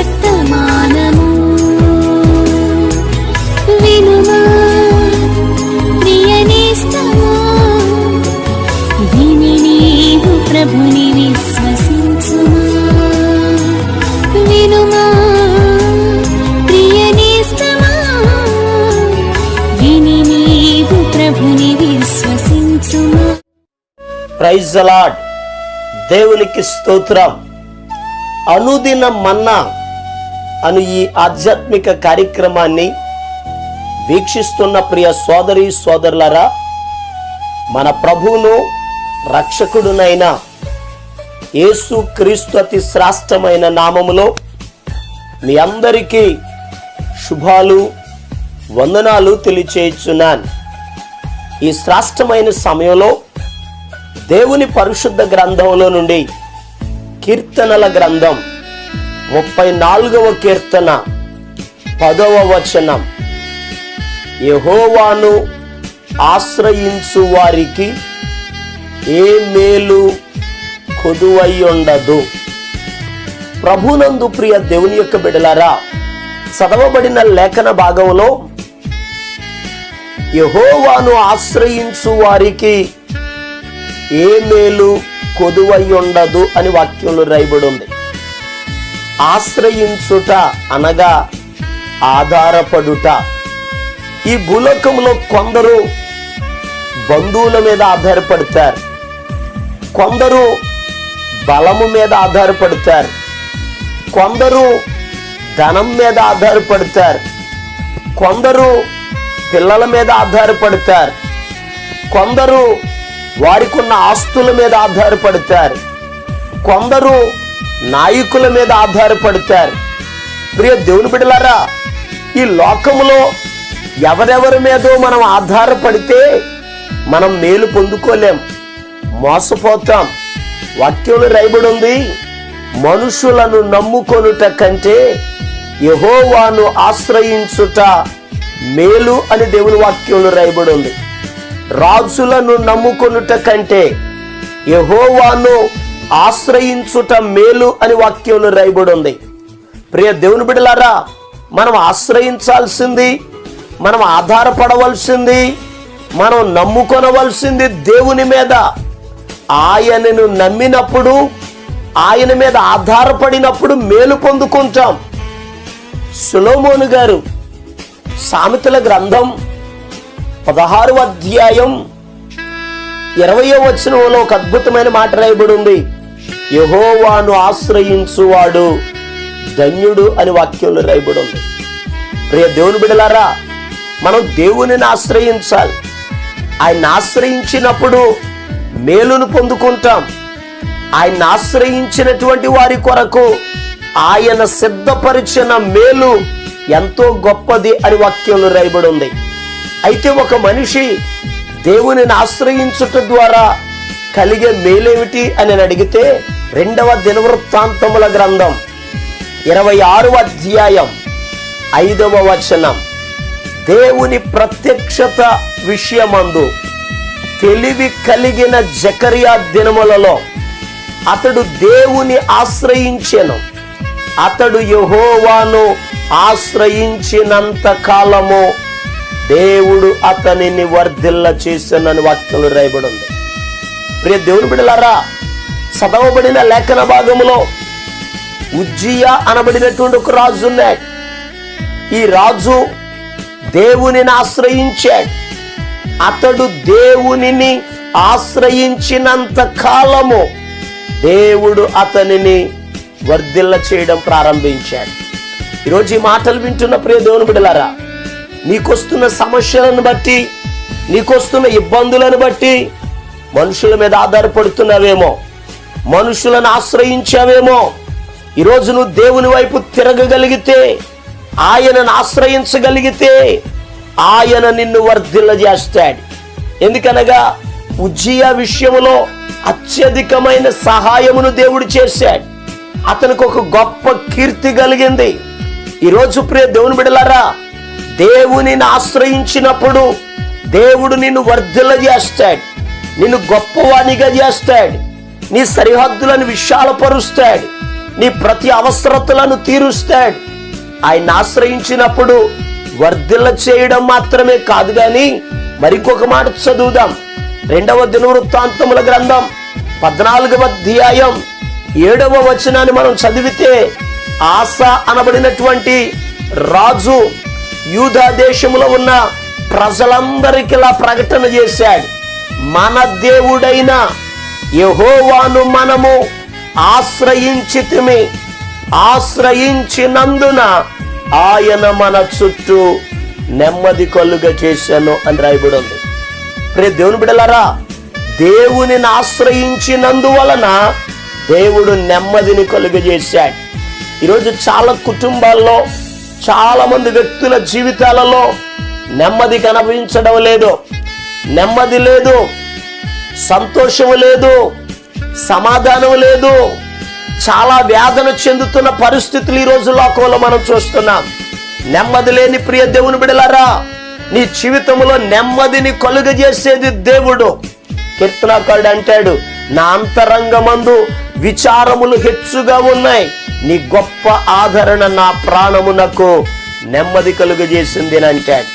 వర్తమానము వినుమా ప్రియనేస్తమా, విని నీవు ప్రభుని విశ్వసించుమా. వినుమా ప్రియనేస్తమా, విని నీవు ప్రభుని విశ్వసించుమా. Praise the lord. దేవునికి స్తోత్రం. అనుదిన మన్నా అను ఈ ఆధ్యాత్మిక కార్యక్రమాన్ని వీక్షిస్తున్న ప్రియ సోదరి సోదరులారా, మన ప్రభువును రక్షకుడునైన యేసు క్రీస్తు అతి శ్రేష్టమైన నామములో మీ అందరికీ శుభాలు వందనాలు తెలియచేయుచున్నాను. ఈ శ్రేష్టమైన సమయంలో దేవుని పరిశుద్ధ గ్రంథంలో నుండి కీర్తనల గ్రంథం 34వ కీర్తన 10వ వచనం, యెహోవాను ఆశ్రయించు వారికి ఏ మేలు కొదువయ్యుండదు. ప్రభునందు ప్రియ దేవుని యొక్క బిడ్డలారా, చదవబడిన లేఖన భాగంలో యెహోవాను ఆశ్రయించు వారికి ఏ మేలు కొదువయ్యుండదు అని వాక్యంలో రాయబడి ఉంది. ఆశ్రయించుట అనగా ఆధారపడుట. ఈ భూలోకంలో కొందరు బంధువుల మీద ఆధారపడతారు, కొందరు బలము మీద ఆధారపడతారు, కొందరు ధనం మీద ఆధారపడతారు, కొందరు పిల్లల మీద ఆధారపడతారు, కొందరు వారికి ఉన్న ఆస్తుల మీద ఆధారపడతారు, కొందరు నాయకుల మీద ఆధారపడతారు. ప్రియ దేవుని బిడ్డలారా, ఈ లోకములో ఎవరెవరి మీదో మనం ఆధారపడితే మనం మేలు పొందుకోలేం, మోసపోతాం. వాక్యంలో రాయబడి ఉంది, మనుషులను నమ్ముకొనుట కంటే యెహోవాను ఆశ్రయించుట మేలు అని దేవుని వాక్యంలో రాయబడి ఉంది. రాజులను నమ్ముకొనుట కంటే యెహోవాను ఆశ్రయించుట మేలు అని వాక్యంలో రాయబడి ఉంది. ప్రియ దేవుని బిడ్డలారా, మనం ఆశ్రయించాల్సింది, మనం ఆధారపడవలసింది, మనం నమ్ముకొనవలసింది దేవుని మీద. ఆయనను నమ్మినప్పుడు, ఆయన మీద ఆధారపడినప్పుడు మేలు పొందుకుంటాం. సొలొమోను గారు సామెతల గ్రంథం 16వ అధ్యాయం 20వ వచనంలో ఒక అద్భుతమైన మాట రాయబడి ఉంది, యెహోవాను ఆశ్రయించువాడు ధన్యుడు అని వాక్యంలో రాయబడి ఉంది. ప్రియ దేవుని బిడ్డలారా, మనం దేవునిని ఆశ్రయించాలి. ఆయన ఆశ్రయించినప్పుడు మేలును పొందుకుంటాం. ఆయన ఆశ్రయించినటువంటి వారి కొరకు ఆయన సిద్ధపరిచిన మేలు ఎంతో గొప్పది అని వాక్యంలో రాయబడి ఉంది. అయితే ఒక మనిషి దేవునిని ఆశ్రయించుట ద్వారా కలిగే మేలేమిటి అని అడిగితే, 2వ దినవృత్తాంతముల గ్రంథం 26వ అధ్యాయం 5వ వచనం, దేవుని ప్రత్యక్షత విషయమందు తెలివి కలిగిన జకరియా దినములలో అతడు దేవుని ఆశ్రయించెను, అతడు యెహోవాను ఆశ్రయించినంత కాలము దేవుడు అతనిని వర్ధిల్ల చేసెనని వాక్యంలో రాయబడి ఉంది. ప్రియ దేవుని బిడ్డలారా, చదవబడిన లేఖన భాగములో ఉజ్జియా అనబడినటువంటి ఒక రాజు ఉన్నాడు. ఈ రాజు దేవునిని ఆశ్రయించాడు. అతడు దేవునిని ఆశ్రయించినంత కాలము దేవుడు అతనిని వర్ధిల్ల చేయడం ప్రారంభించాడు. ఈరోజు ఈ మాటలు వింటున్న ప్రియ దేవుని బిడ్డలారా, నీకొస్తున్న సమస్యలను బట్టి, నీకొస్తున్న ఇబ్బందులను బట్టి మనుషుల మీద ఆధారపడుతున్నావేమో, మనుషులను ఆశ్రయించావేమో. ఈరోజు నువ్వు దేవుని వైపు తిరగగలిగితే, ఆయనను ఆశ్రయించగలిగితే ఆయన నిన్ను వర్ధిల్ల చేస్తాడు. ఎందుకనగా ఉజ్జియా విషయంలో అత్యధికమైన సహాయమును దేవుడు చేశాడు. అతనికి ఒక గొప్ప కీర్తి కలిగింది. ఈరోజు ప్రియ దేవుని బిడ్డలారా, దేవునిని ఆశ్రయించినప్పుడు దేవుడు నిన్ను వర్ధిల్ల చేస్తాడు, నిన్ను గొప్పవానిగా చేస్తాడు, నీ సరిహద్దులను విశాలపరుస్తాడు, నీ ప్రతి అవసరతలను తీరుస్తాడు. ఆయన ఆశ్రయించినప్పుడు వర్ధిల్ల చేయడం మాత్రమే కాదు గాని మరికొక మాట చదువుదాం. 2వ దినవృత్తాంతముల గ్రంథం 14వ అధ్యాయం 7వ వచనాన్ని మనం చదివితే, ఆస అనబడినటువంటి రాజు యూదా దేశంలో ఉన్న ప్రజలందరికీ ఇలా ప్రకటన చేశాడు, మన దేవుడైన యెహోవాను మనము ఆశ్రయించితిమి, ఆశ్రయించినందున ఆయన మన చుట్టూ నెమ్మది కలుగ చేశాను అని రాయబడి ఉంది. ప్రియ దేవుని బిడ్డలారా, దేవుని ఆశ్రయించినందువలన దేవుడు నెమ్మదిని కలుగజేశాడు. ఈరోజు చాలా కుటుంబాల్లో, చాలా మంది వ్యక్తుల జీవితాలలో నెమ్మది కనిపించడం లేదు, నెమ్మది లేదు, సంతోషం లేదు, సమాధానం లేదు. చాలా వేదన చెందుతున్న పరిస్థితులు ఈ రోజు లోకంలో మనం చూస్తున్నాం. నెమ్మది లేని ప్రియ దేవుని బిడ్డలారా, నీ జీవితంలో నెమ్మదిని కలుగజేసేది దేవుడు. కీర్తనకారుడు అంటాడు, నా అంతరంగమందు విచారములు హెచ్చుగా ఉన్నాయి, నీ గొప్ప ఆదరణ నా ప్రాణమునకు నెమ్మది కలుగజేసింది అని అంటాడు.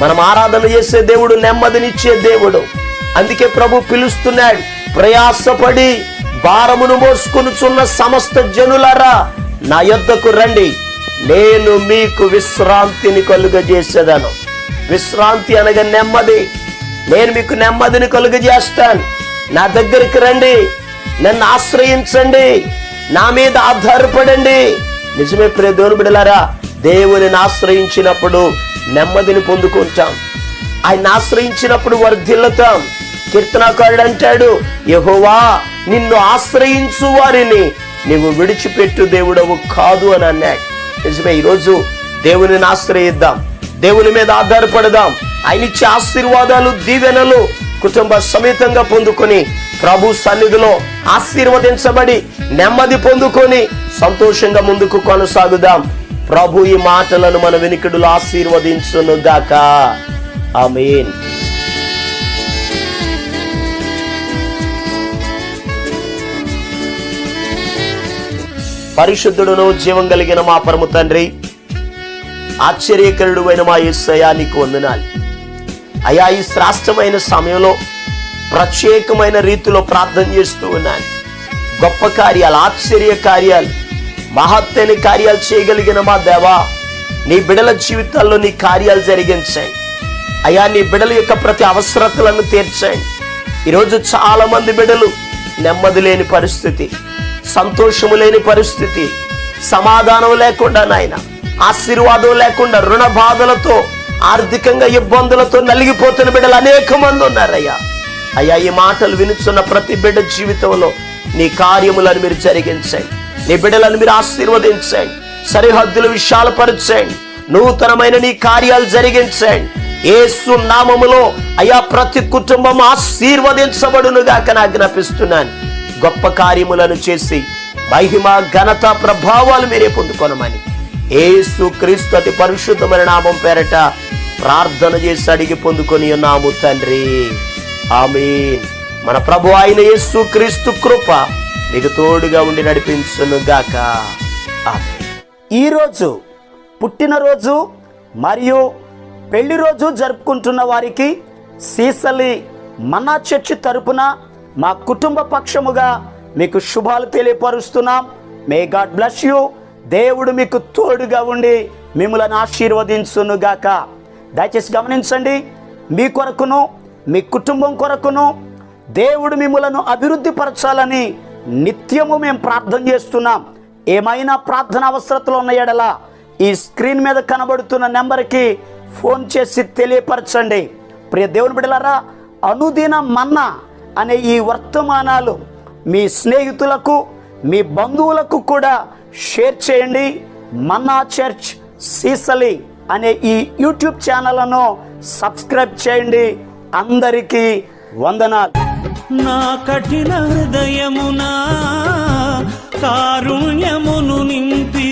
మనం ఆరాధన చేసే దేవుడు నెమ్మదినిచ్చే దేవుడు. అందుకే ప్రభు పిలుస్తున్నాడు, ప్రయాసపడి భారమును మోసుకొనుచున్న సమస్త జనులారా నా యొద్దకు రండి, నేను మీకు విశ్రాంతిని కలుగజేసేదను. విశ్రాంతి అనగా నెమ్మది. నేను మీకు నెమ్మదిని కలుగజేస్తాను. నా దగ్గరికి రండి, నన్ను ఆశ్రయించండి, నా మీద ఆధారపడండి. నిజమే ప్రియ దేవుని బిడ్డలారా, దేవునిని ఆశ్రయించినప్పుడు నెమ్మదిని పొందుకుంటాం. ఆయన ఆశ్రయించినప్పుడు వర్ధిల్లుతాం. కీర్తనకారుడు అంటాడు, యెహోవా నిన్ను ఆశ్రయించు వారిని నీవు విడిచిపెట్టు దేవుడవు కాదు అని అన్నాడు. నిజమే, ఈరోజు దేవునిని ఆశ్రయిద్దాం, దేవుని మీద ఆధారపడదాం. ఆయన ఇచ్చే ఆశీర్వాదాలు, దీవెనలు కుటుంబ సమేతంగా పొందుకొని ప్రభు సన్నిధిలో ఆశీర్వదించబడి నెమ్మది పొందుకొని సంతోషంగా ముందుకు కొనసాగుదాం. ప్రభు ఈ మాటలను మన వినికిడులో ఆశీర్వదించును గాక. ఆమేన్. పరిశుద్ధుడును జీవం కలిగిన మా పరమ తండ్రి, ఆశ్చర్యకరుడు అయిన మా యేసయ్యా, నీకు వందనాలు అయ్యా. ఈ శ్రేష్టమైన సమయంలో ప్రత్యేకమైన రీతిలో ప్రార్థన చేస్తూ ఉన్నాను. గొప్ప కార్యాలు, ఆశ్చర్య కార్యాలు, మహత్తైన కార్యాలు చేయగలిగిన మా దేవా, నీ బిడల జీవితాల్లో నీ కార్యాలు జరిగించండి అయ్యా. నీ బిడల యొక్క ప్రతి అవసరతలను తీర్చండి. ఈరోజు చాలా మంది బిడలు నెమ్మది లేని పరిస్థితి, సంతోషము లేని పరిస్థితి, సమాధానం లేకుండా నాయన, ఆశీర్వాదం లేకుండా రుణ బాధలతో, ఆర్థికంగా ఇబ్బందులతో నలిగిపోతున్న బిడ్డలు అనేక మంది ఉన్నారయ్యా. అయ్యా, ఈ మాటలు వినుచున్న ప్రతి బిడ్డ జీవితంలో నీ కార్యములను మీరు జరిగించండి. నీ బిడ్డలను మీరు ఆశీర్వదించండి, సరిహద్దులు విశాలపరచండి, నూతనమైన నీ కార్యాలు జరిగించండి. యేసు నామములో అయ్యా ప్రతి కుటుంబం ఆశీర్వదించబడునుగాక ఆజ్ఞాపిస్తున్నాను. గొప్ప కార్యములను చేసి మహిమ, ఘనత, ప్రభావాలు మీరే పొందుకొనమని యేసు క్రీస్తు అతి పరిశుద్ధమైన నామం పేరట ప్రార్థన చేసి అడిగి పొందుకొని ఉన్నాము తండ్రి. ఆమేన్. మన ప్రభు అయిన యేసు క్రీస్తు కృప మీకు తోడుగా ఉండి నడిపించును గాక. ఆమేన్. ఈరోజు పుట్టినరోజు మరియు పెళ్లి రోజు జరుపుకుంటున్న వారికి సీసలి మన్నా చర్చి తరపున మా కుటుంబ పక్షముగా మీకు శుభాలు తెలియపరుస్తున్నాం. May God bless you. దేవుడు మీకు తోడుగా ఉండి మిమ్మల్ని ఆశీర్వదించును గాక. దయచేసి గమనించండి, మీ కొరకును మీ కుటుంబం కొరకును దేవుడు మిమ్మలను అభివృద్ధి పరచాలని నిత్యము మేము ప్రార్థన చేస్తున్నాం. ఏమైనా ప్రార్థన అవసరతలు ఉన్న యెడల ఈ స్క్రీన్ మీద కనబడుతున్న నెంబర్కి ఫోన్ చేసి తెలియపరచండి. ప్రియ దేవుని బిడ్డలారా, అనుదిన మన్నా అనే ఈ వర్తమానాలు మీ స్నేహితులకు, మీ బంధువులకు కూడా షేర్ చేయండి. మన్నా చర్చ్ సీసలి అనే ఈ యూట్యూబ్ ఛానల్ను సబ్స్క్రైబ్ చేయండి. అందరికీ వందనాలు. నా కఠిన హృదయమునా కారుణ్యమును నింపి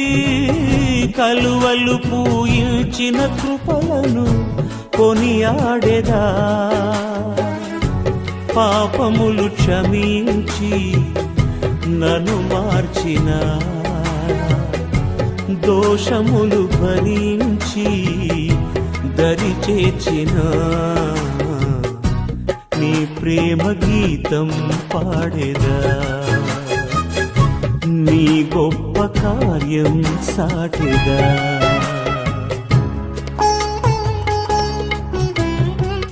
కలువలు పూయించిన కృపలను కొనియాడెదా. పాపములు క్షమించి నన్ను మార్చిన దోషములు భరించి దరి చేర్చిన నీ ప్రేమ గీతం పాడేదా, నీ గొప్ప కార్యం సాటెదా.